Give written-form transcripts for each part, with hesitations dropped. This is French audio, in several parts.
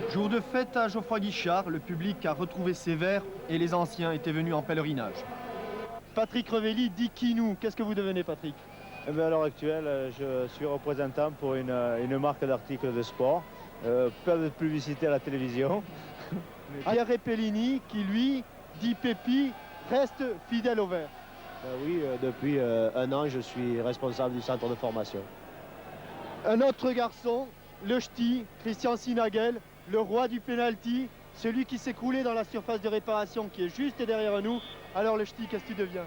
Jour de fête à Geoffroy Guichard, le public a retrouvé ses verts et les anciens étaient venus en pèlerinage. Patrick Revelli dit Kinou. Qu'est-ce que vous devenez, Patrick? Eh bien, à l'heure actuelle, je suis représentant pour une marque d'articles de sport. Pas de publicité à la télévision. Pierre Repellini qui, lui, dit Pépi, reste fidèle au vert. Oui, depuis un an, je suis responsable du centre de formation. Un autre garçon, le ch'ti, Christian Sinagel, le roi du penalty, celui qui s'est coulé dans la surface de réparation qui est juste derrière nous. Alors le ch'ti, qu'est-ce que tu deviens?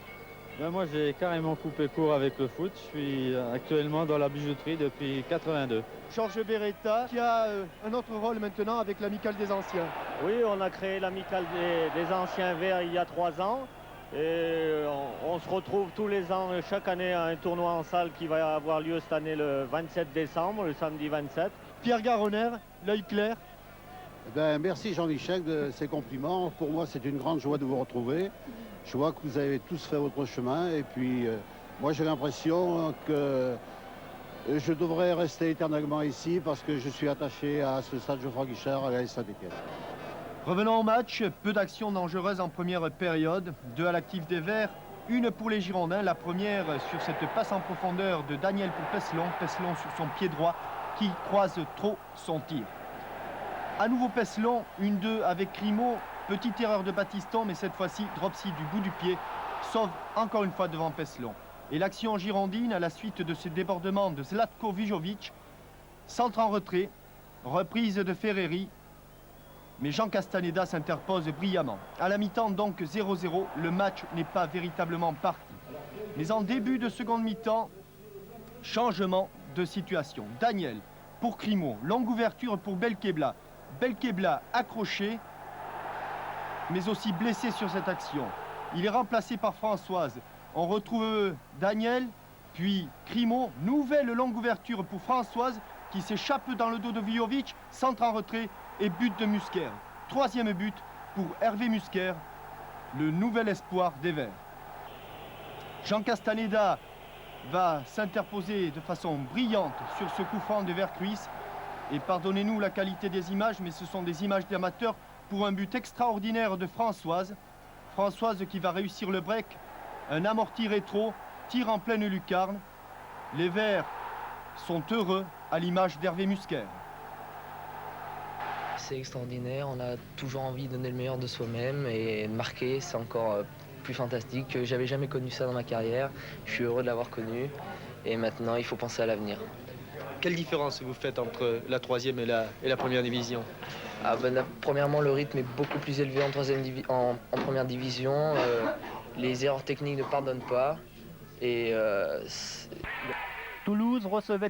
Ben moi j'ai carrément coupé court avec le foot. Je suis actuellement dans la bijouterie depuis 82. Georges Beretta qui a un autre rôle maintenant avec l'Amicale des Anciens. Oui, on a créé l'Amicale des Anciens Verts il y a 3 ans. Et on se retrouve tous les ans, chaque année, à un tournoi en salle qui va avoir lieu cette année le 27 décembre, le samedi 27. Pierre Garonner, l'œil clair. Merci Jean-Michel de ces compliments. Pour moi, c'est une grande joie de vous retrouver. Je vois que vous avez tous fait votre chemin. Et puis, moi, j'ai l'impression que je devrais rester éternellement ici parce que je suis attaché à ce stade Geoffroy Guichard à l'AS Saint-Étienne. Revenons au match, peu d'actions dangereuses en première période, 2 à l'actif des Verts, 1 pour les Girondins, la première sur cette passe en profondeur de Daniel pour Pesselon, Pesselon sur son pied droit qui croise trop son tir. À nouveau Pesselon, 1-2 avec Grimaud, petite erreur de Battiston, mais cette fois-ci Dropsy du bout du pied, sauve encore une fois devant Pesselon. Et l'action girondine à la suite de ce débordement de Zlatko Vijovic, centre en retrait, reprise de Ferreri, mais Jean Castaneda s'interpose brillamment. À la mi-temps, donc 0-0, le match n'est pas véritablement parti. Mais en début de seconde mi-temps, changement de situation. Daniel pour Grimaud, longue ouverture pour Belkebla. Belkebla accroché, mais aussi blessé sur cette action. Il est remplacé par Françoise. On retrouve Daniel, puis Grimaud. Nouvelle longue ouverture pour Françoise qui s'échappe dans le dos de Vijovic, centre en retrait et but de Musker. 3e but pour Hervé Musker, le nouvel espoir des Verts. Jean Castaneda va s'interposer de façon brillante sur ce coup franc de Vercruis. Et pardonnez-nous la qualité des images, mais ce sont des images d'amateurs pour un but extraordinaire de Françoise. Françoise qui va réussir le break, un amorti rétro, tire en pleine lucarne. Les Verts sont heureux à l'image d'Hervé Musker. C'est extraordinaire, on a toujours envie de donner le meilleur de soi-même et marquer, c'est encore plus fantastique. J'avais jamais connu ça dans ma carrière, je suis heureux de l'avoir connu et maintenant il faut penser à l'avenir. Quelle différence vous faites entre la 3e et la première division? Premièrement, le rythme est beaucoup plus élevé en première division. Les erreurs techniques ne pardonnent pas. Et Toulouse recevait